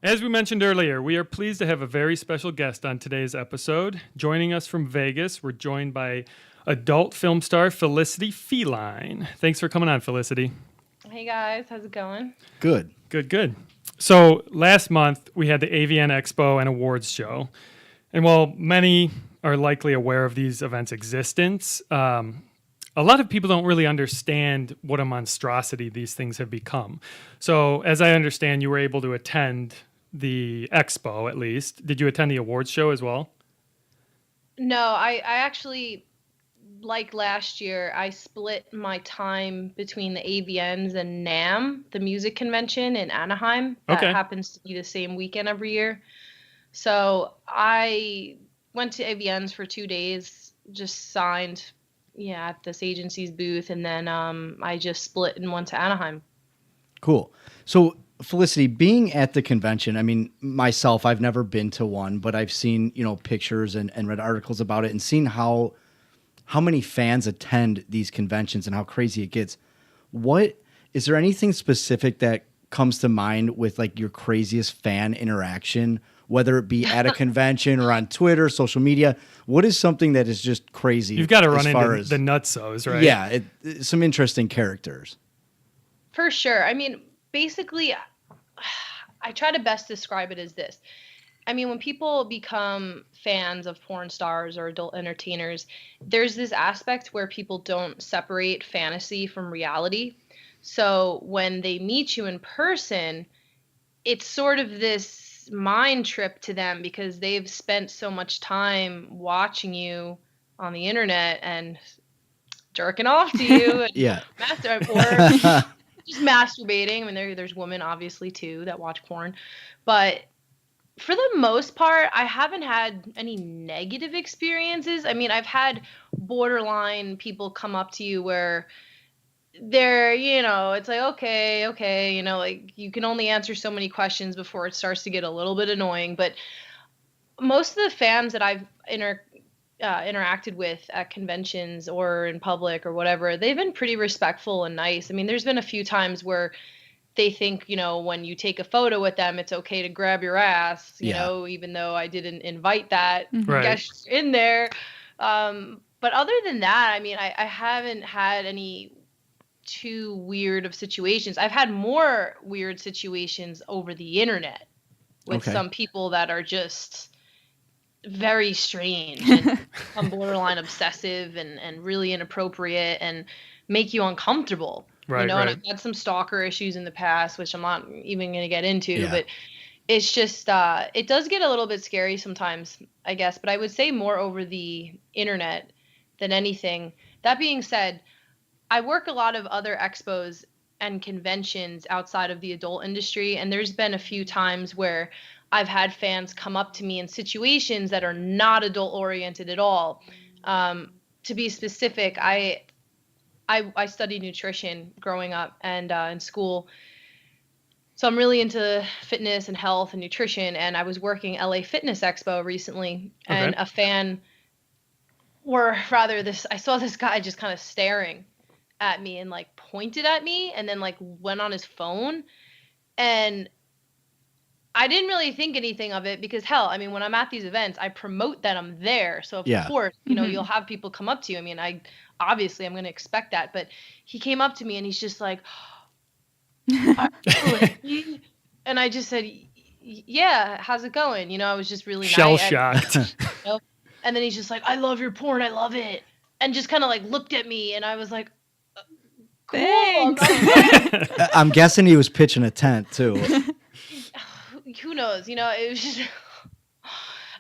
As we mentioned earlier, we are pleased to have a very special guest on today's episode. Joining us from Vegas, we're joined by adult film star Felicity Feline. Thanks for coming on, Felicity. Hey guys, how's it going? Good. Good. So last month, we had the AVN Expo and Awards show. And while many are likely aware of these events' existence, a lot of people don't really understand what a monstrosity these things have become. So as I understand, you were able to attend the expo, at least. Did you attend the awards show as well? No, I actually, like last year, I split my time between the AVNs and NAMM, the music convention in Anaheim. That happens to be the same weekend every year. So I went to AVNs for 2 days, just signed at this agency's booth, and then I just split and went to Anaheim. Cool. So Felicity, being at the convention, I mean, myself, I've never been to one, but I've seen, pictures and read articles about it and seen how many fans attend these conventions and how crazy it gets. Is there anything specific that comes to mind with like your craziest fan interaction, whether it be at a convention or on Twitter, social media? What is something that is just crazy? You've got to run into the nutsos, right? Yeah, some interesting characters. For sure. I mean, basically, I try to best describe it as this. I mean, when people become fans of porn stars or adult entertainers, there's this aspect where people don't separate fantasy from reality. So when they meet you in person, it's sort of this mind trip to them because they've spent so much time watching you on the internet and jerking off to you and or just masturbating. I mean, there's women obviously too that watch porn, but for the most part, I haven't had any negative experiences. I mean, I've had borderline people come up to you where they're, it's like, okay, like you can only answer so many questions before it starts to get a little bit annoying. But most of the fans that I've interacted with at conventions or in public or whatever, they've been pretty respectful and nice. I mean, there's been a few times where they think, when you take a photo with them, it's okay to grab your ass, you know, even though I didn't invite that guest in there. But other than that, I mean, I haven't had any too weird of situations. I've had more weird situations over the internet with some people that are just very strange and become borderline obsessive and really inappropriate and make you uncomfortable. And I've had some stalker issues in the past, which I'm not even going to get into, but it's just, it does get a little bit scary sometimes, I guess, but I would say more over the internet than anything. That being said, I work a lot of other expos and conventions outside of the adult industry, and there's been a few times where I've had fans come up to me in situations that are not adult oriented at all. To be specific, I studied nutrition growing up and in school. So I'm really into fitness and health and nutrition. And I was working LA Fitness Expo recently, and a fan, or rather I saw this guy just kind of staring at me and like pointed at me and then like went on his phone. And I didn't really think anything of it because hell, I mean, when I'm at these events, I promote that I'm there. So of course, you'll have people come up to you. I mean, obviously I'm going to expect that, but he came up to me and he's just like, and I just said, yeah, how's it going? I was just really shell shocked. And then he's just like, I love your porn. I love it. And just kind of like looked at me and I was like, cool. I'm guessing he was pitching a tent too. Who knows? It was just,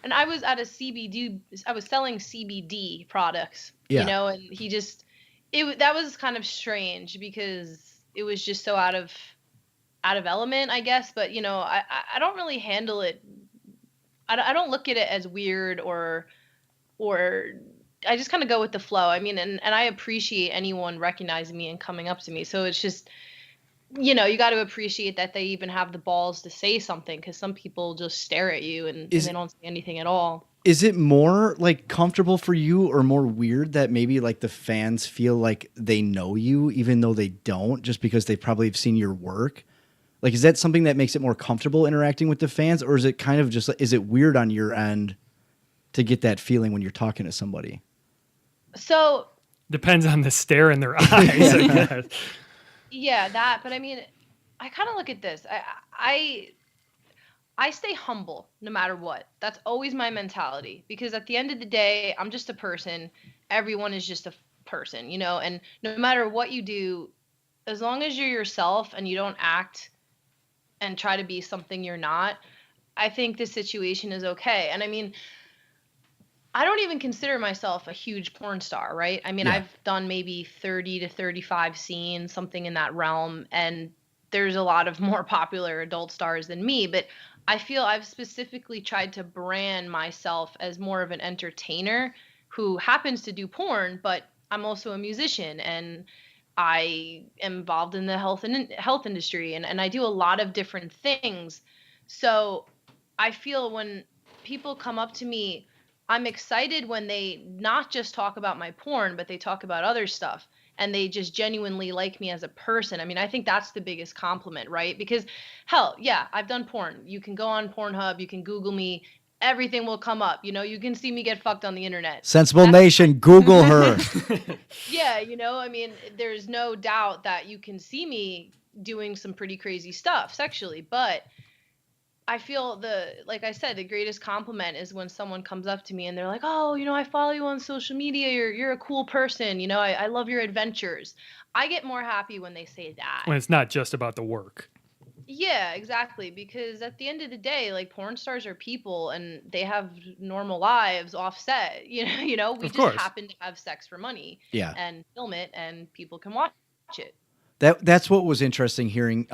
and I was at a CBD, I was selling CBD products, and he just, that was kind of strange because it was just so out of element, I guess. But, I don't really handle it. I don't look at it as weird or I just kind of go with the flow. I mean, and I appreciate anyone recognizing me and coming up to me. So it's just, you got to appreciate that they even have the balls to say something, because some people just stare at you and they don't say anything at all. Is it more like comfortable for you or more weird that maybe like the fans feel like they know you even though they don't, just because they probably have seen your work? Like, is that something that makes it more comfortable interacting with the fans, or is it kind of just, is it weird on your end to get that feeling when you're talking to somebody? So Depends on the stare in their eyes, I guess. yeah, that. But I mean, I kind of look at this. I stay humble no matter what. That's always my mentality because at the end of the day, I'm just a person. Everyone is just a person, you know, and no matter what you do, as long as you're yourself and you don't act and try to be something you're not, I think this situation is okay. And I mean, I don't even consider myself a huge porn star, right? I mean, Yeah. I've done maybe 30 to 35 scenes, something in that realm, and there's a lot of more popular adult stars than me, but I feel I've specifically tried to brand myself as more of an entertainer who happens to do porn, but I'm also a musician and I am involved in the health industry and I do a lot of different things. So I feel when people come up to me, I'm excited when they not just talk about my porn, but they talk about other stuff and they just genuinely like me as a person. I mean, I think that's the biggest compliment, right? Because hell, yeah, I've done porn. You can go on Pornhub, you can Google me, everything will come up. You know, you can see me get fucked on the internet. Sensible That's Nation, Google her. yeah, you know, I mean, there's no doubt that you can see me doing some pretty crazy stuff sexually, but I feel like I said, the greatest compliment is when someone comes up to me and they're like, "Oh, you know, I follow you on social media. You're a cool person. You know, I love your adventures." I get more happy when they say that. When it's not just about the work. Yeah, exactly. Because at the end of the day, like porn stars are people and they have normal lives offset. We Of just course. happen to have sex for money Yeah. and film it and people can watch it. That's what was interesting hearing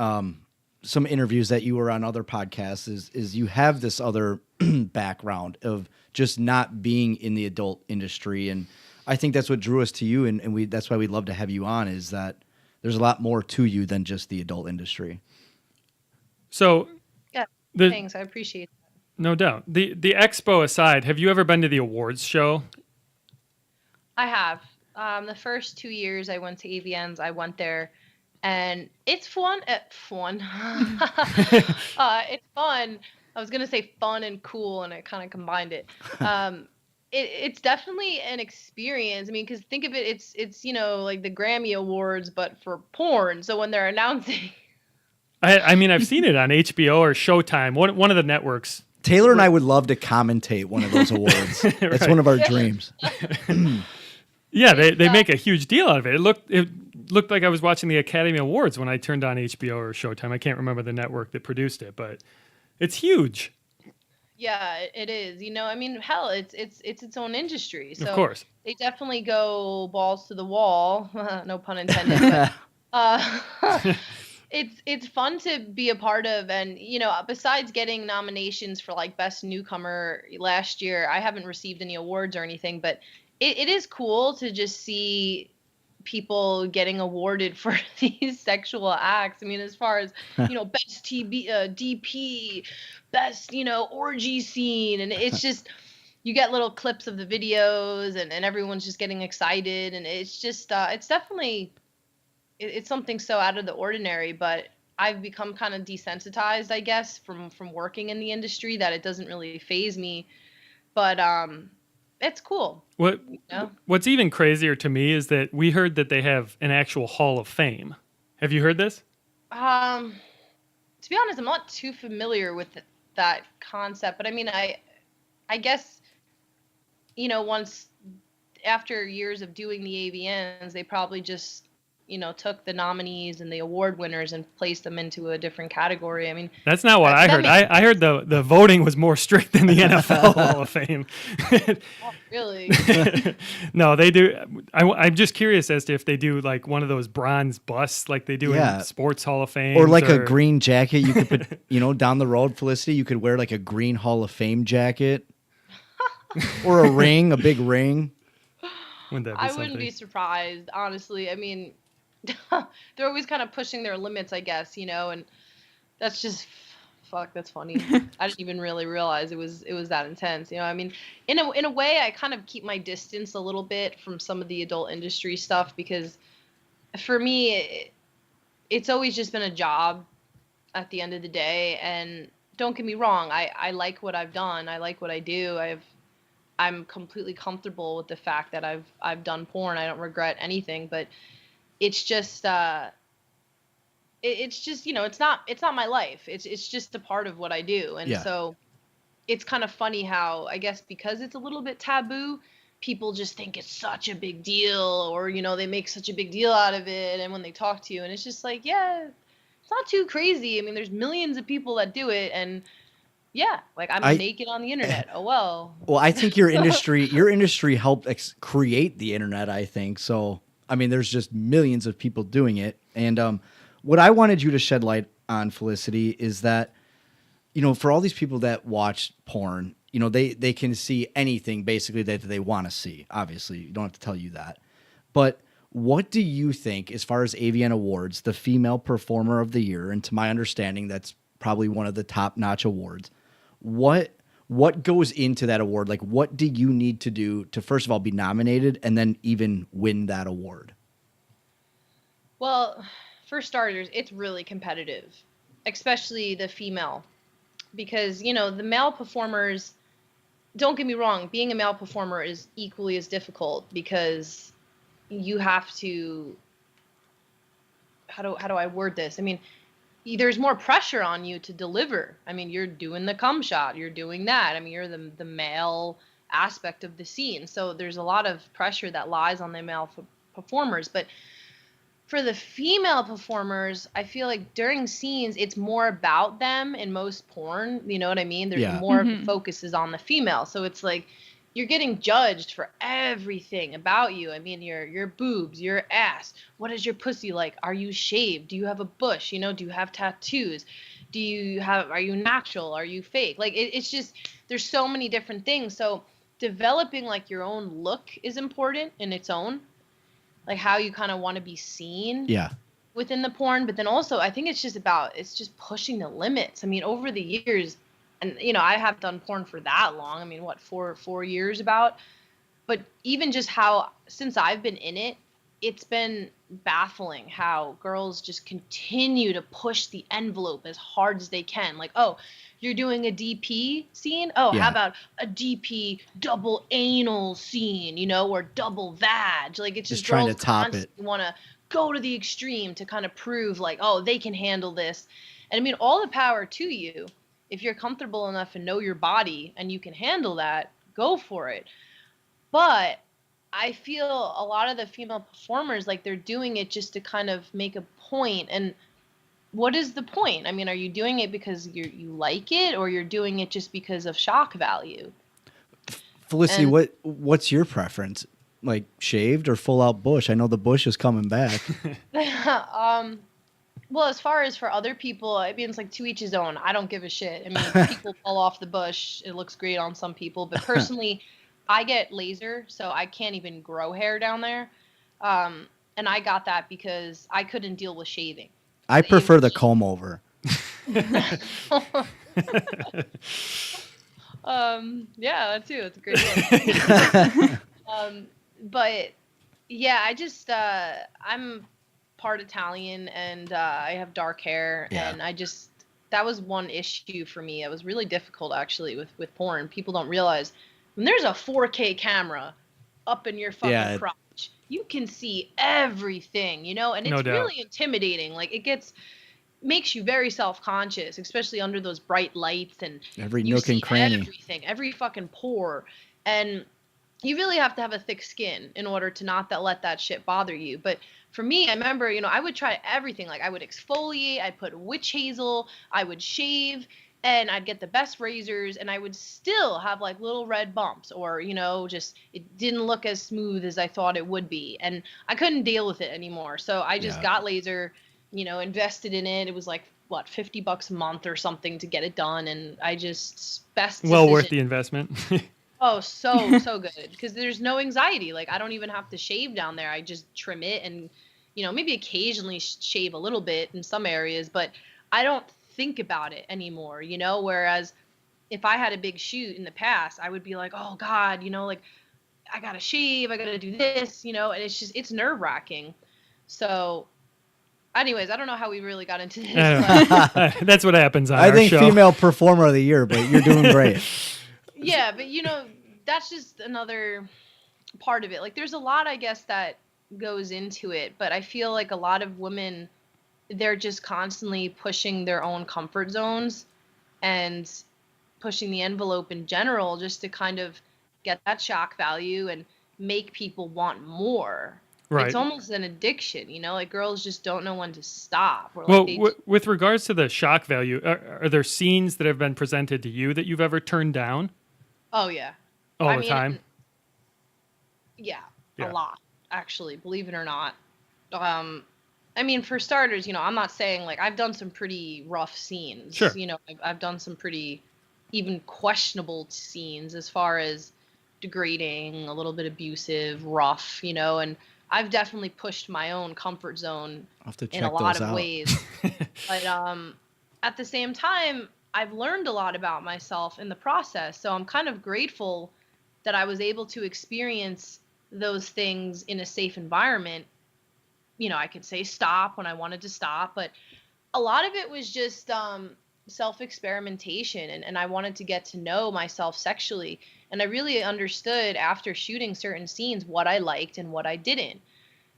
some interviews that you were on other podcasts is you have this other background of just not being in the adult industry. And I think that's what drew us to you. And that's why we'd love to have you on, is that there's a lot more to you than just the adult industry. So Yeah, the thanks. I appreciate that. no doubt. The expo aside, have you ever been to the awards show? I have. The first 2 years I went to AVNs, I went there, and it's fun. Fun. It's fun. I was gonna say fun and cool, and I kind of combined it. It's definitely an experience. I mean, because think of it, it's like the Grammy Awards, but for porn. So when they're announcing, I mean, I've seen it on HBO or Showtime, one of the networks. Taylor and I would love to commentate one of those awards. That's Right. one of our dreams. Yeah, they make a huge deal out of it. It looked like I was watching the Academy Awards when I turned on HBO or Showtime. I can't remember the network that produced it, but it's huge. yeah, it is. I mean, hell, it's its own industry. So Of course. they definitely go balls to the wall. No pun intended. But, it's fun to be a part of, and besides getting nominations for like best newcomer last year, I haven't received any awards or anything, but it is cool to just see people getting awarded for these sexual acts. I mean, as far as best DP, best orgy scene, and it's just you get little clips of the videos, and everyone's just getting excited, and it's just it's definitely it's something so out of the ordinary, but I've become kind of desensitized, I guess, from working in the industry, that it doesn't really faze me. But it's cool. What's even crazier to me is that we heard that they have an actual Hall of Fame. Have you heard this? To be honest, I'm not too familiar with that concept, but I mean, I guess once after years of doing the AVNs, they probably just took the nominees and the award winners and placed them into a different category. I mean, that's not what I heard. I heard the voting was more strict than the NFL Hall of Fame. Oh, really? No, they do. I'm just curious as to if they do like one of those bronze busts like they do in Sports Hall of Fame. Or like a green jacket you could put, down the road, Felicity, you could wear like a green Hall of Fame jacket. Or a ring, a big ring. I wouldn't be surprised, honestly. I mean, they're always kind of pushing their limits, I guess, and that's just that's funny. I didn't even really realize it was that intense. I mean, in a way, I kind of keep my distance a little bit from some of the adult industry stuff because for me, it's always just been a job. at the end of the day. And don't get me wrong, I like what I've done. I like what I do. I'm completely comfortable with the fact that I've done porn. I don't regret anything, but it's just it's just, it's not my life. It's just a part of what I do. And Yeah. so it's kind of funny how, I guess, because it's a little bit taboo, people just think it's such a big deal, or they make such a big deal out of it. And when they talk to you, and it's just like, yeah, it's not too crazy. I mean, there's millions of people that do it, and yeah, like, I'm I naked on the internet. Oh well. well, I think your industry helped create the internet, I think. So, I mean, there's just millions of people doing it. And what I wanted you to shed light on, Felicity, is that, for all these people that watch porn, they can see anything basically that they want to see. Obviously, you don't have to tell you that. But what do you think, as far as AVN Awards, the Female Performer of the Year, and to my understanding, that's probably one of the top-notch awards. What goes into that award? Like, what do you need to do to, first of all, be nominated and then even win that award? Well, for starters, it's really competitive, especially the female, because the male performers, don't get me wrong, being a male performer is equally as difficult, because you have to, how do I word this? I mean, there's more pressure on you to deliver. I mean, you're doing the cum shot, you're doing that. I mean, you're the male aspect of the scene. So there's a lot of pressure that lies on the male performers. But for the female performers, I feel like during scenes, it's more about them in most porn. You know what I mean? There's Yeah. more of the focus is on the female. So it's like you're getting judged for everything about you. I mean, your boobs, your ass. What is your pussy like? Are you shaved? Do you have a bush? Do you have tattoos? Are you natural? Are you fake? Like, it's just, there's so many different things. So developing like your own look is important in its own, like how you kind of want to be seen Yeah. within the porn. But then also, I think it's just pushing the limits. I mean, over the years, and I have done porn for that long. I mean, what, 4 years about? But even just how, since I've been in it, it's been baffling how girls just continue to push the envelope as hard as they can. Like, oh, you're doing a DP scene? Oh, how Yeah. about a DP double anal scene, or double vag? Like, it's Just just trying to girls top it. constantly want to go to the extreme to kind of prove, like, oh, they can handle this. And I mean, all the power to you. If you're comfortable enough and know your body and you can handle that, go for it. But I feel a lot of the female performers, like, they're doing it just to kind of make a point. And what is the point? I mean, are you doing it because you like it, or you're doing it just because of shock value? Felicity, And what's your preference? Like, shaved or full out bush? I know the bush is coming back. well, as far as for other people, I mean, it's like to each his own. I don't give a shit. I mean, people pull off the bush. It looks great on some people, but personally, I get laser, so I can't even grow hair down there. And I got that because I couldn't deal with shaving. I It prefer the was comb over. yeah, that too. It's a great deal. But yeah, I'm part Italian, and I have dark hair, Yeah. and that was one issue for me. It was really difficult, actually, with porn. People don't realize when there's a 4K camera up in your fucking Yeah. crotch, you can see everything, and No it's doubt. really intimidating. Like, makes you very self-conscious, especially under those bright lights, and Every you nook and see cranny. everything, every fucking pore. And you really have to have a thick skin in order to not let that shit bother you. But for me, I remember, I would try everything. Like, I would exfoliate, I'd put witch hazel, I would shave, and I'd get the best razors, and I would still have like little red bumps, or just it didn't look as smooth as I thought it would be, and I couldn't deal with it anymore. So I just Yeah. got laser, invested in it. It was like, what, $50 a month or something to get it done, and I just, best Well worth decision. the investment. Oh, so good, because there's no anxiety. Like, I don't even have to shave down there. I just trim it, and maybe occasionally shave a little bit in some areas, but I don't think about it anymore. Whereas if I had a big shoot in the past, I would be like, oh God, like, I gotta shave, I gotta do this, and it's nerve-wracking. So anyways, I don't know how we really got into this. That's what happens on I our think show. female performer of the year, but you're doing great. Yeah, but that's just another part of it. Like there's a lot, I guess, that goes into it, but I feel like a lot of women, they're just constantly pushing their own comfort zones and pushing the envelope in general just to kind of get that shock value and make people want more. It's Right. almost an addiction, like girls just don't know when to stop, or Well, like they with regards to the shock value, are there scenes that have been presented to you that you've ever turned down oh yeah. all I the mean, time? yeah, Yeah. a lot, actually, believe it or not. I mean, for starters, I'm not saying like I've done some pretty rough scenes. Sure. I've done some pretty even questionable scenes as far as degrading, a little bit abusive, rough, and I've definitely pushed my own comfort zone I'll have to in a check lot those of out. ways. But at the same time, I've learned a lot about myself in the process. So I'm kind of grateful that I was able to experience those things in a safe environment. I could say stop when I wanted to stop, but a lot of it was just self experimentation, and I wanted to get to know myself sexually. And I really understood after shooting certain scenes what I liked and what I didn't.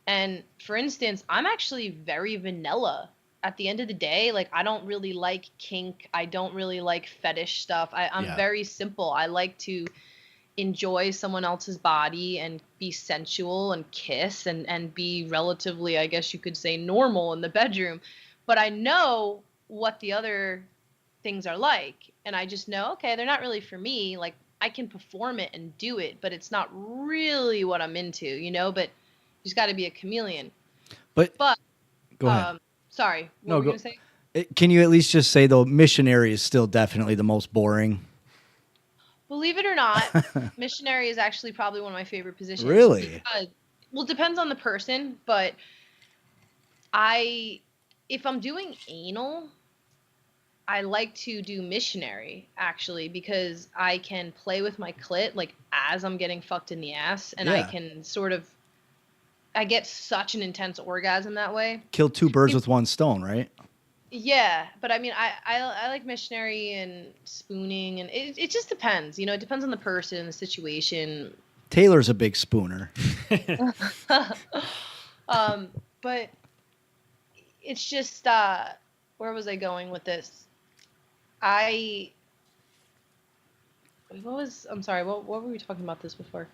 And for instance, I'm actually very vanilla. At the end of the day, like I don't really like kink. I don't really like fetish stuff. I'm Yeah. very simple. I like to enjoy someone else's body and be sensual and kiss and be relatively, I guess you could say, normal in the bedroom. But I know what the other things are like. And I just know, okay, they're not really for me. Like I can perform it and do it, but it's not really what I'm into, but you just got to be a chameleon. But But, go ahead. Sorry, what No, were you go. going to say? Can you at least just say though, missionary is still definitely the most boring? Believe it or not, missionary is actually probably one of my favorite positions. Really? Well, it depends on the person, but if I'm doing anal, I like to do missionary actually because I can play with my clit like as I'm getting fucked in the ass, and I Yeah. can I get such an intense orgasm that way. Kill two birds with one stone, right? Yeah, but I mean, I like missionary and spooning, and it just depends. It depends on the person, the situation. Taylor's a big spooner. But it's just where was I going with this? I'm sorry, what were we talking about this before?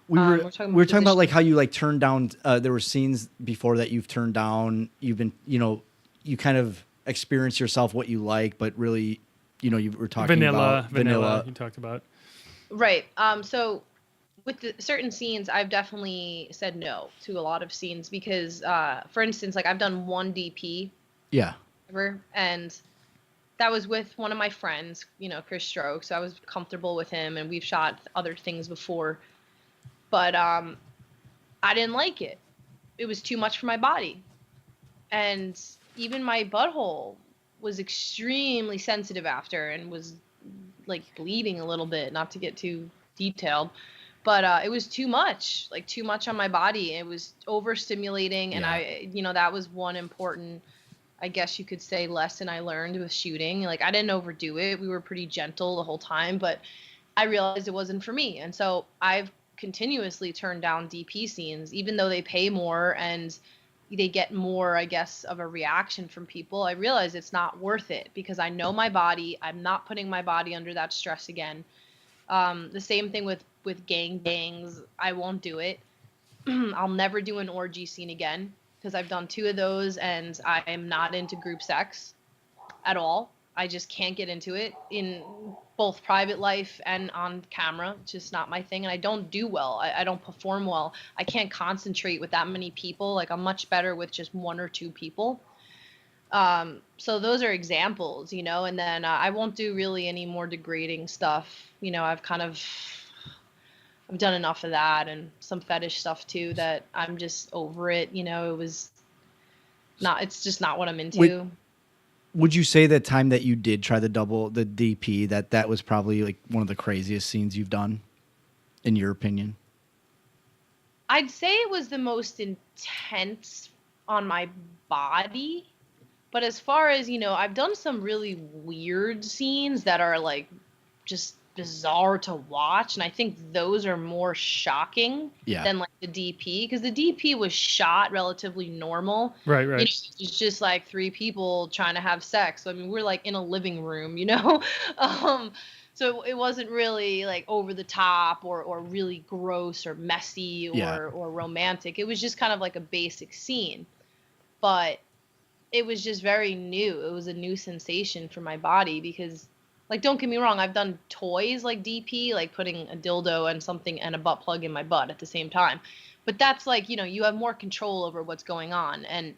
We were talking about like how you like turned down. There were scenes before that you've turned down. You've been, you kind of experience yourself what you like, but really, you were talking about vanilla. You talked about. Right. So with certain scenes, I've definitely said no to a lot of scenes because, for instance, like I've done one DP. Yeah. Ever, and that was with one of my friends, Chris Stroke. So I was comfortable with him, and we've shot other things before. But I didn't like it. It was too much for my body. And even my butthole was extremely sensitive after and was like bleeding a little bit, not to get too detailed. But it was too much on my body. It was overstimulating. And that was one important, I guess you could say, lesson I learned with shooting. Like I didn't overdo it. We were pretty gentle the whole time, but I realized it wasn't for me. And so I've continuously turned down DP scenes, even though they pay more and they get more, I guess, of a reaction from people. I realize it's not worth it because I know my body. I'm not putting my body under that stress again. The same thing with gangbangs. I won't do it. I'll never do an orgy scene again because I've done 2 of those and I am not into group sex at all. I just can't get into it in both private life and on camera. It's just not my thing. And I don't do well. I don't perform well. I can't concentrate with that many people. Like I'm much better with just 1 or 2 people. So those are examples, and then I won't do really any more degrading stuff. I've done enough of that and some fetish stuff too that I'm just over it. It's just not what I'm into. Would you say that time that you did try the DP, that was probably like one of the craziest scenes you've done, in your opinion? I'd say it was the most intense on my body. But as far as, I've done some really weird scenes that are like just bizarre to watch. And I think those are more shocking Yeah. than like the DP, because the DP was shot relatively normal. Right, right. It's just like three people trying to have sex. So, I mean, we're like in a living room, So it wasn't really like over the top or really gross or messy or romantic. It was just kind of like a basic scene. But it was just very new. It was a new sensation for my body because, like, don't get me wrong, I've done toys like DP, like putting a dildo and something and a butt plug in my butt at the same time. But that's like, you have more control over what's going on. And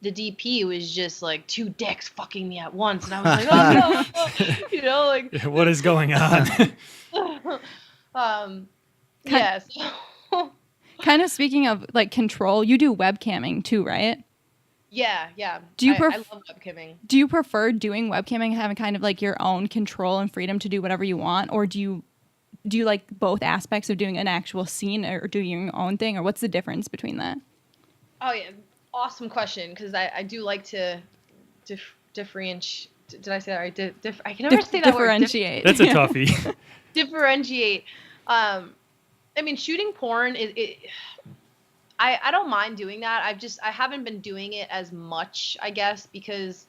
the DP was just like two dicks fucking me at once. And I was like, oh no, like, What is going on? yeah. So Kind of speaking of like control, you do webcamming too, right? yeah. I love webcamming. Do you prefer doing webcamming, having kind of like your own control and freedom to do whatever you want, or do you like both aspects of doing an actual scene or doing your own thing, or what's the difference between that? Oh yeah, awesome question, because I do like to differentiate. Did I say that right? I can never say that word. Differentiate. That's a toughie. Differentiate. I mean, shooting porn I don't mind doing that. I haven't been doing it as much, I guess, because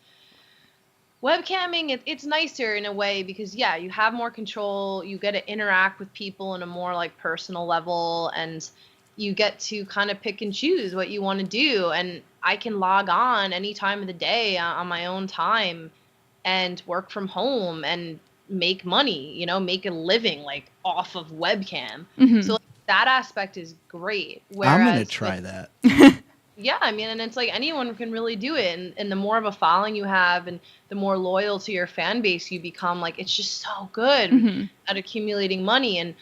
webcamming, it's nicer in a way because, yeah, you have more control. You get to interact with people in a more like personal level, and you get to kind of pick and choose what you want to do. And I can log on any time of the day on my own time and work from home and make money, make a living like off of webcam. Mm-hmm. So like, that aspect is great. I'm going to Whereas try that. yeah, I mean, and it's like anyone can really do it. And the more of a following you have and the more loyal to your fan base you become, like, it's just so good at accumulating money. And,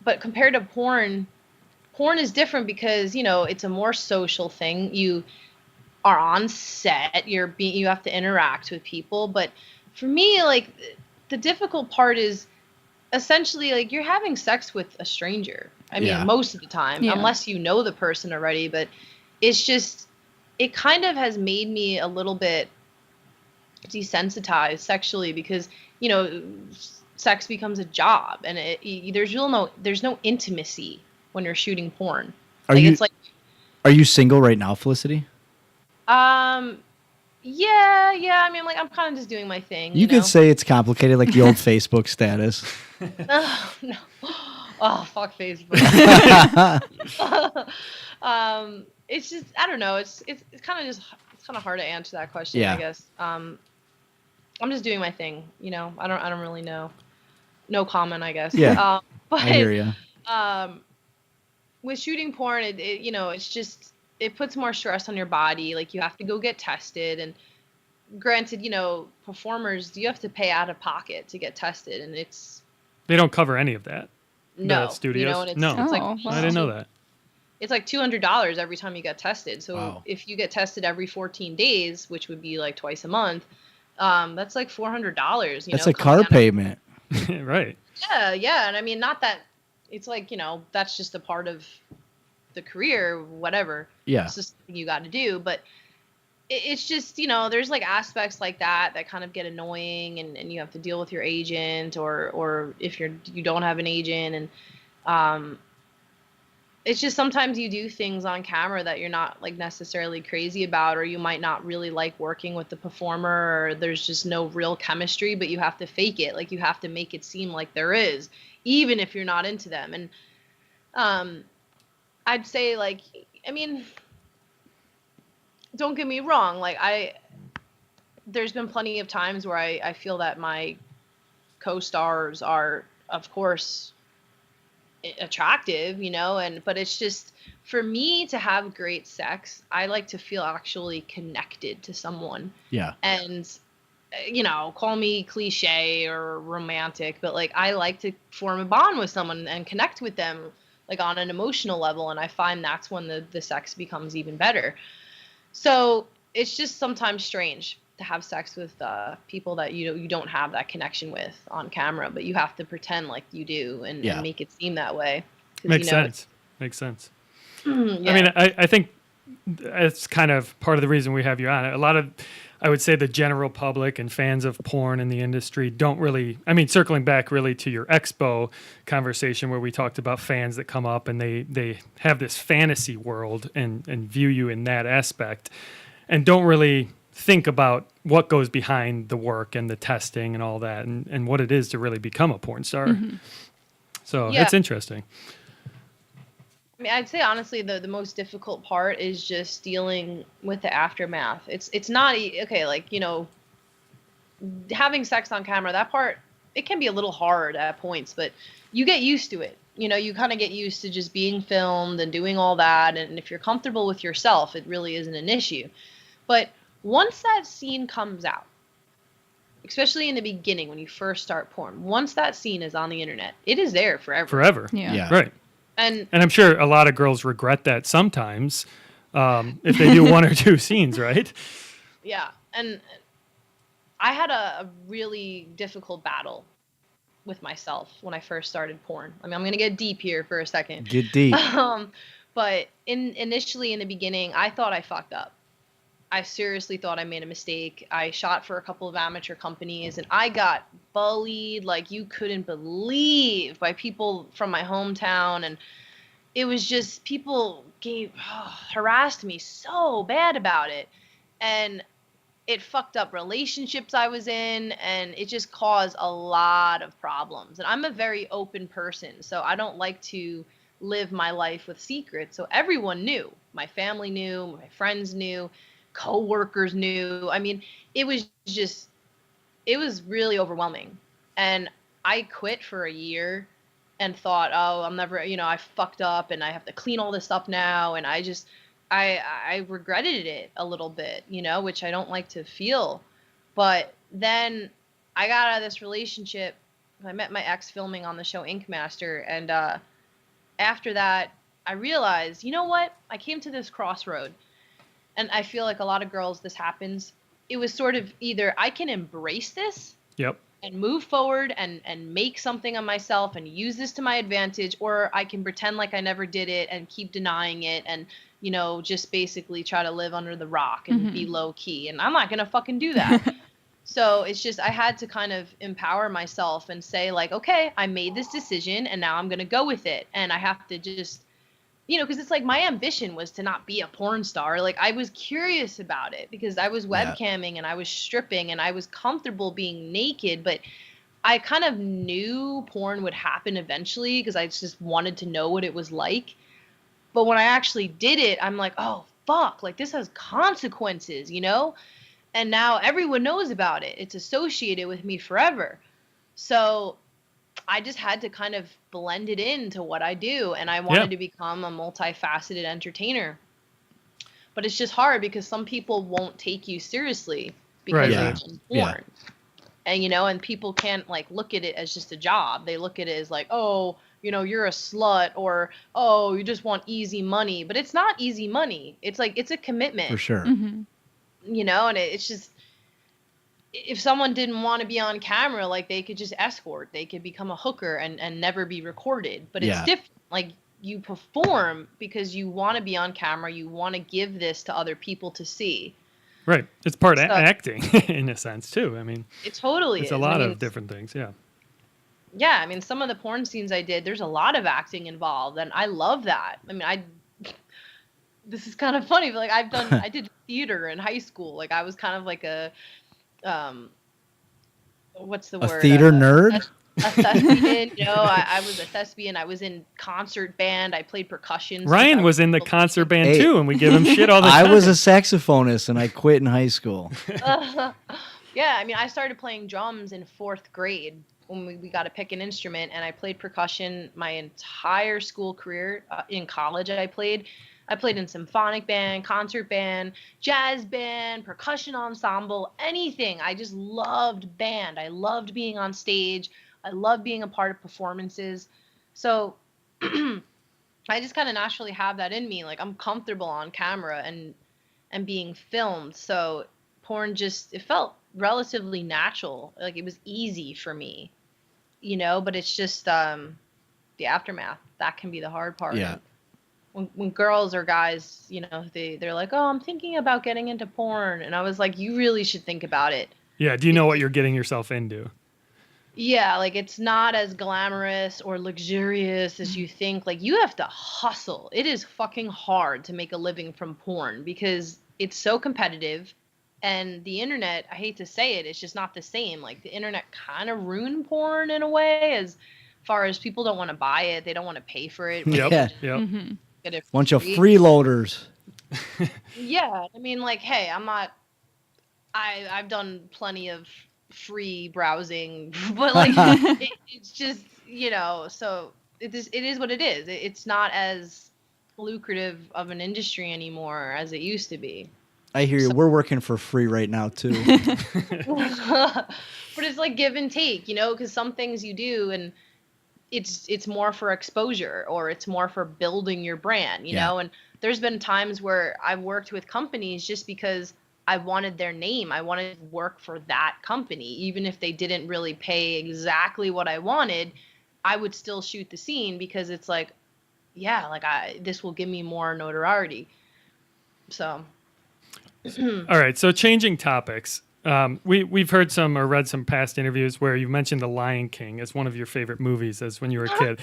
but compared to porn is different because, it's a more social thing. You are on set, you have to interact with people. But for me, like, the difficult part is essentially like you're having sex with a stranger. I mean, most of the time, unless you know the person already, but it's just, it kind of has made me a little bit desensitized sexually because, sex becomes a job and there's no intimacy when you're shooting porn. Are you single right now, Felicity? Yeah. I mean, like, I'm kind of just doing my thing. You could say it's complicated, like the old Facebook status. No. Oh, fuck Facebook. It's just, I don't know. It's kind of hard to answer that question, I guess. I'm just doing my thing, I don't really know. No comment, I guess. Yeah. But I hear you. With shooting porn, it's just, it puts more stress on your body. Like, you have to go get tested, and granted, performers, you have to pay out of pocket to get tested, and They don't cover any of that. no The studios. and it's No. Oh, I didn't know that. it's like $200 every time you get tested. So Wow. if you get tested every 14 days, which would be like twice a month, that's like $400. That's a car payment. Right. Yeah, and I mean, not that it's like, that's just a part of the career, whatever. Yeah. It's just something you got to do, but it's just, there's like aspects like that kind of get annoying, and you have to deal with your agent or if you don't have an agent, and it's just sometimes you do things on camera that you're not like necessarily crazy about, or you might not really like working with the performer, or there's just no real chemistry, but you have to fake it. Like, you have to make it seem like there is, even if you're not into them. And I'd say, like, I mean, don't get me wrong. Like, there's been plenty of times where I feel that my co-stars are, of course, attractive, but it's just, for me to have great sex, I like to feel actually connected to someone. Yeah. And, call me cliche or romantic, but like, I like to form a bond with someone and connect with them, like, on an emotional level. And I find that's when the sex becomes even better. So it's just sometimes strange to have sex with people that you don't have that connection with on camera, but you have to pretend like you do and make it seem that way. Makes sense. Makes sense. Yeah. I mean, I think it's kind of part of the reason we have you on. A lot of, I would say, the general public and fans of porn in the industry don't really, I mean, circling back really to your expo conversation where we talked about fans that come up and they have this fantasy world and view you in that aspect and don't really think about what goes behind the work and the testing and all that and what it is to really become a porn star. So Yeah. it's interesting. I mean, I'd say honestly, the most difficult part is just dealing with the aftermath. It's not okay, like, you know, having sex on camera, that part, it can be a little hard at points, but you get used to it. You know, you kind of get used to just being filmed and doing all that, and if you're comfortable with yourself, it really isn't an issue. But once that scene comes out, especially in the beginning when you first start porn, once that scene is on the internet, it is there forever. Forever. Yeah. Right. And I'm sure a lot of girls regret that sometimes if they do one or two scenes, right? yeah, and I had a really difficult battle with myself when I first started porn. I mean, I'm gonna get deep here for a second. Get deep. But initially in the beginning, I thought I fucked up. I seriously thought I made a mistake. I shot for a couple of amateur companies and I got bullied like you couldn't believe by people from my hometown. And it was just people harassed me so bad about it. And it fucked up relationships I was in and it just caused a lot of problems. And I'm a very open person, so I don't like to live my life with secrets. So everyone knew. My family knew, my friends knew, coworkers knew. I mean, it was really overwhelming. And I quit for a year and thought, oh, I'm never, you know, I fucked up and I have to clean all this up now. And I regretted it a little bit, you know, which I don't like to feel. But then I got out of this relationship. I met my ex filming on the show Ink Master. And after that, I realized, you know what? I came to this crossroad. And I feel like a lot of girls, this happens. It was sort of either I can embrace this Yep. and move forward and make something of myself and use this to my advantage, or I can pretend like I never did it and keep denying it and, you know, just basically try to live under the rock and be low key. And I'm not going to fucking do that. So it's just I had to kind of empower myself and say like, okay, I made this decision and now I'm going to go with it. And I have to just, you know, because it's like my ambition was to not be a porn star. Like I was curious about it because I was webcamming and I was stripping and I was comfortable being naked, but I kind of knew porn would happen eventually because I just wanted to know what it was like. But when I actually did it, I'm like, oh, fuck, like this has consequences, you know? And now everyone knows about it. It's associated with me forever. So I just had to kind of blend it into what I do. And I wanted to become a multifaceted entertainer. But it's just hard because some people won't take you seriously because Right. they're in porn. And, you know, and people can't like look at it as just a job. They look at it as like, oh, you know, you're a slut or, oh, you just want easy money. But it's not easy money. It's like, it's a commitment. For sure. You know, and it's just, if someone didn't want to be on camera, like they could just escort, they could become a hooker and never be recorded. But it's different. Like you perform because you want to be on camera. You want to give this to other people to see. Right. It's part of acting in a sense too. I mean, it totally it's is. a lot of different things. Yeah. Yeah. I mean, some of the porn scenes I did, there's a lot of acting involved and I love that. I mean, this is kind of funny, but like I did theater in high school. Like I was kind of like a, what's the word? A theater nerd? A thespian, you know, I was a thespian. I was in concert band. I played percussion. Ryan was in the concert band too, and we give him shit all the I time. was a saxophonist and I quit in high school. Yeah, I mean, I started playing drums in 4th grade when we got to pick an instrument, and I played percussion my entire school career. In college, I played in symphonic band, concert band, jazz band, percussion ensemble, anything. I just loved band. I loved being on stage. I love being a part of performances. So I just kind of naturally have that in me. Like I'm comfortable on camera and being filmed. So porn it felt relatively natural. Like it was easy for me, you know, but it's just the aftermath. That can be the hard part. Yeah. when girls or guys, they're like, oh, I'm thinking about getting into porn, and I was like, you really should think about it. Yeah. Do you know what you're getting yourself into? Yeah, like it's not as glamorous or luxurious as you think. Like you have to hustle. It is fucking hard to make a living from porn because it's so competitive, and the internet, I hate to say it, it's just not the same. Like the internet kind of ruined porn in a way as far as people don't want to buy it, they don't want to pay for it. Yep. Yeah. Yep. Get it Bunch of free. freeloaders. Yeah, I mean, like, hey, I've done plenty of free browsing, but like it's just so it is what it is. It's not as lucrative of an industry anymore as it used to be. I hear you. We're working for free right now too. But it's like give and take, because some things you do and it's more for exposure or it's more for building your brand, and there's been times where I've worked with companies just because I wanted their name. I wanted to work for that company. Even if they didn't really pay exactly what I wanted, I would still shoot the scene because it's like, yeah, like this will give me more notoriety. So. All right. So changing topics. We've heard some or read some past interviews where you mentioned The Lion King as one of your favorite movies as when you were a kid.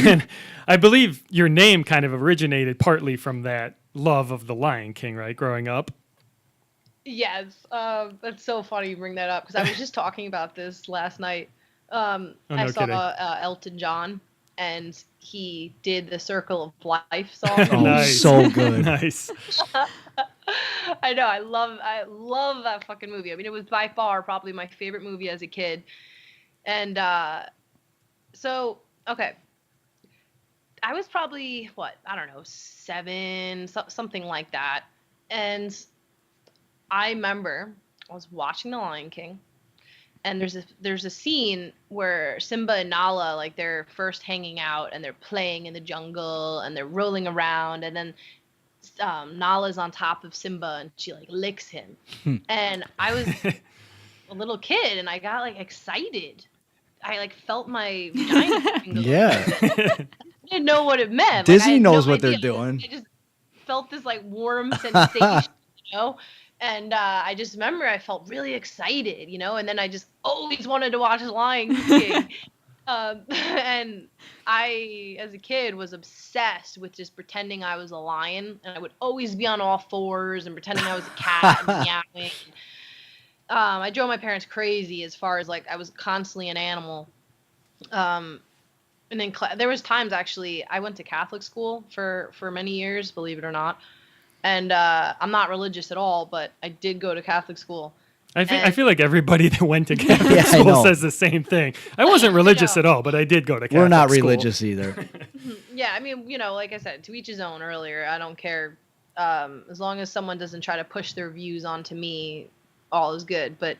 And I believe your name kind of originated partly from that love of The Lion King, right? Growing up. Yes, that's so funny you bring that up because I was just talking about this last night. I saw kidding. Elton John, and he did the Circle of Life song. Oh, Nice. so good. Nice. I know, I love that fucking movie. I mean, it was by far probably my favorite movie as a kid. And so, okay, I was probably I don't know, 7, something like that, and I remember I was watching The Lion King, and there's a scene where Simba and Nala, like they're first hanging out and they're playing in the jungle and they're rolling around, and then Nala's on top of Simba and she like licks him, and I was a little kid and I got like excited. I like felt my vagina. Yeah. I didn't know what it meant. Disney I had knows no what they're idea. doing. I just felt this like warm sensation, And I just remember I felt really excited, and then I just always wanted to watch Lion King. And I, as a kid, was obsessed with just pretending I was a lion, and I would always be on all fours and pretending I was a cat and meowing. I drove my parents crazy as far as like I was constantly an animal. And then there was times actually I went to Catholic school for many years, believe it or not. And I'm not religious at all, but I did go to Catholic school. I feel like everybody that went to Catholic school says the same thing. I wasn't religious at all, but I did go to Catholic school. We're not religious either. Yeah, I mean, like I said, to each his own earlier. I don't care. As long as someone doesn't try to push their views onto me, all is good. But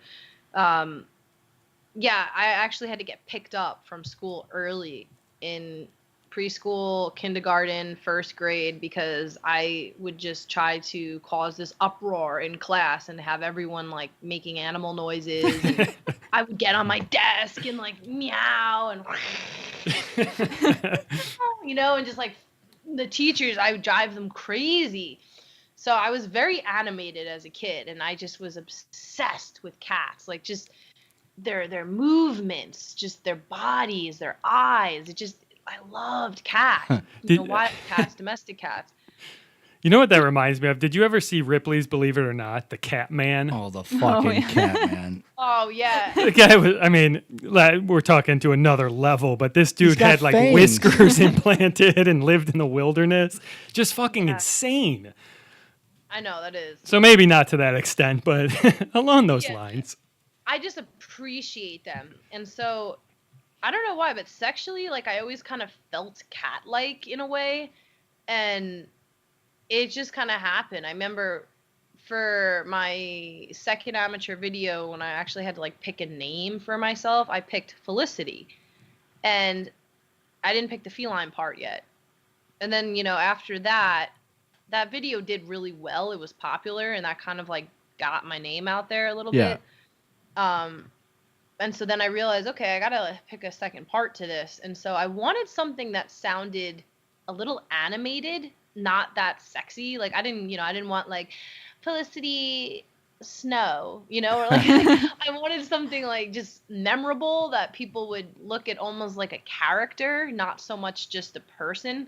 yeah, I actually had to get picked up from school early in preschool, kindergarten, first grade, because I would just try to cause this uproar in class and have everyone like making animal noises. And I would get on my desk and like meow and and just like the teachers, I would drive them crazy. So I was very animated as a kid, and I just was obsessed with cats, like just their movements, just their bodies, their eyes. I loved cats. Wild cats, domestic cats. You know what that reminds me of? Did you ever see Ripley's Believe It or Not, the Cat Man? Oh, the fucking cat man. Oh, yeah. The guy was, I mean, we're talking to another level, but this dude got had like fangs. whiskers implanted and lived in the wilderness. Just fucking insane. I know, that is. So maybe not to that extent, but along those lines. I just appreciate them. And so I don't know why, but sexually, like I always kind of felt cat-like in a way, and it just kind of happened. I remember for my second amateur video, when I actually had to like pick a name for myself, I picked Felicity, and I didn't pick the feline part yet. And then, after that video did really well. It was popular, and that kind of like got my name out there a little bit. And so then I realized, okay, I gotta pick a second part to this. And so I wanted something that sounded a little animated, not that sexy. Like I didn't want like Felicity Snow, or like I wanted something like just memorable that people would look at almost like a character, not so much just a person.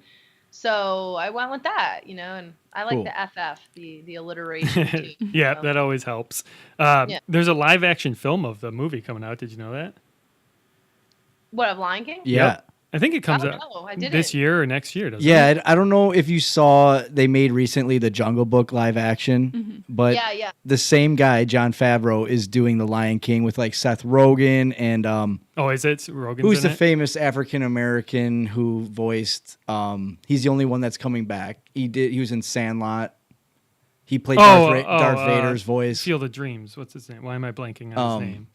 So I went with that, and I like Cool. the FF, the alliteration too. Yeah, so. that always helps. Yeah. There's a live action film of the movie coming out. Did you know that? What, of Lion King? Yeah. Yep. I think it comes Oh, out no, I this didn't. year or next year, doesn't it? Yeah, I don't know if you saw they made recently the Jungle Book live action, but Yeah. the same guy, Jon Favreau, is doing the Lion King with like Seth Rogen and Oh, is it Rogan's who's in the it? famous African American who voiced he's the only one that's coming back. He was in Sandlot. He played Darth Vader's voice. Field of Dreams. What's his name? Why am I blanking on his name?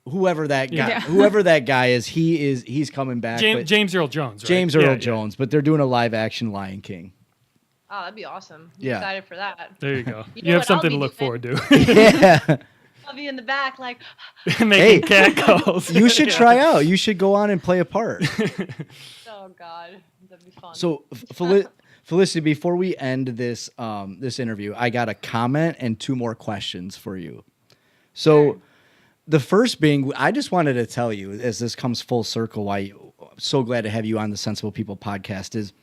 Whoever that guy Yeah. whoever that guy is, he's coming back. but James Earl Jones, right? James Yeah, Earl yeah. Jones, but they're doing a live action Lion King. Oh, that'd be awesome. I'm Yeah. excited for that. There you go. You You, know have what I'll something to be look doing? forward to. Yeah. I'll be in the back like, Making cat calls. You should Yeah. try out. You should go on and play a part. oh God, that'd be fun. So, Felicity, before we end this this interview, I got a comment and two more questions for you. So, Sure. the first being, I just wanted to tell you, as this comes full circle, why I'm so glad to have you on the Sensible People podcast is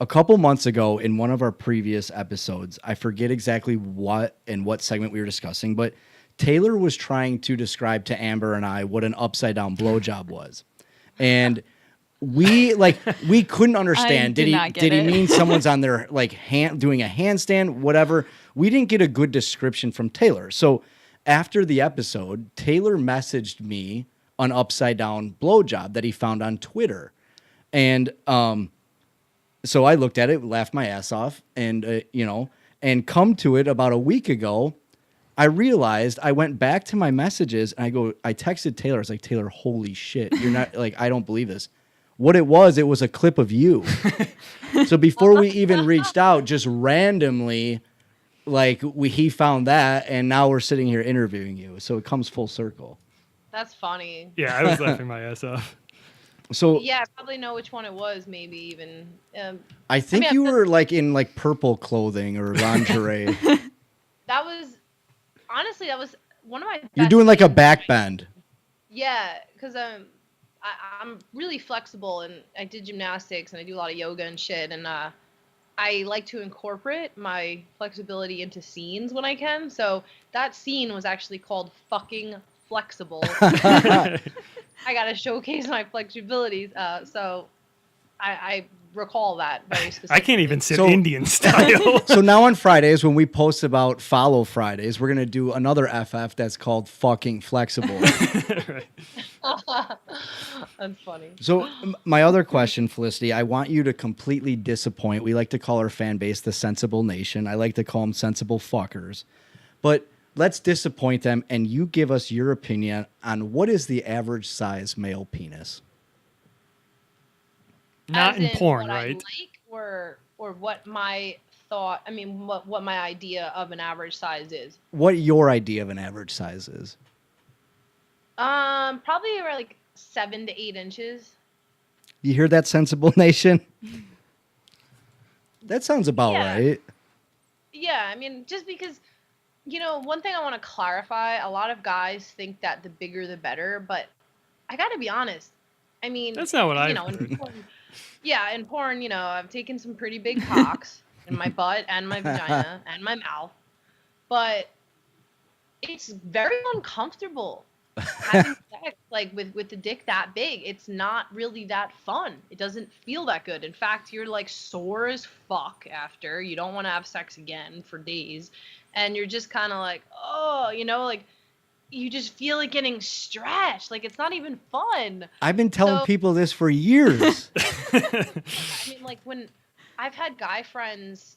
a couple months ago in one of our previous episodes, I forget exactly what segment we were discussing, but Taylor was trying to describe to Amber and I what an upside down blowjob was. And we couldn't understand. did not get he it. mean someone's on their hand doing a handstand, whatever? We didn't get a good description from Taylor. So after the episode, Taylor messaged me an upside down blowjob that he found on Twitter. And so I looked at it, laughed my ass off, and and come to it about a week ago, I realized I went back to my messages and I texted Taylor. I was like, Taylor, holy shit. You're not I don't believe this. What it was a clip of you. So before we even reached out, just randomly, he found that, and now we're sitting here interviewing you. So it comes full circle. That's funny. Yeah, I was laughing my ass off. So Yeah, I probably know which one it was. Maybe even. I think you were in purple clothing or lingerie. That was honestly one of my. You're best doing a scenes. back bend. Yeah, because I'm really flexible and I did gymnastics and I do a lot of yoga and shit, and I like to incorporate my flexibility into scenes when I can. So that scene was actually called fucking flexible. I got to showcase my flexibilities. So I recall that very specifically. I can't even sit So- Indian style. So now on Fridays, when we post about Follow Fridays, we're going to do another FF that's called fucking flexible. Right. That's funny. So my other question, Felicity, I want you to completely disappoint. We like to call our fan base the Sensible Nation. I like to call them sensible fuckers. But let's disappoint them, and you give us your opinion on what is the average size male penis. Not As in porn, what I right? like, or what my thought. I mean, what my idea of an average size is. What your idea of an average size is? Probably around 7 to 8 inches. You hear that, Sensible Nation? That sounds about Yeah. right. Yeah, I mean, just because, one thing I want to clarify, a lot of guys think that the bigger the better, but I got to be honest. I mean, That's not what I've in heard. porn, yeah, in porn, I've taken some pretty big cocks in my butt and my vagina and my mouth, but it's very uncomfortable having sex with the dick that big. It's not really that fun. It doesn't feel that good. In fact, you're sore as fuck after. You don't want to have sex again for days, and you're just kind of oh, you just feel like getting stretched. It's not even fun. I've been telling So- people this for years. I mean, when I've had guy friends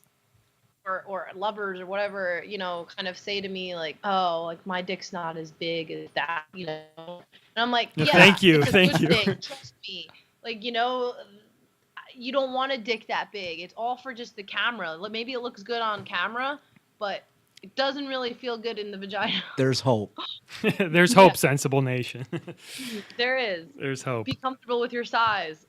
or lovers or whatever, kind of say to me oh, my dick's not as big as that, and I'm like, No, yeah, thank you, it's a thank good you. thing, trust me. You don't want a dick that big. It's all for just the camera. Maybe it looks good on camera, but it doesn't really feel good in the vagina. There's hope. There's hope, Sensible Nation. There is. There's hope. Be comfortable with your size.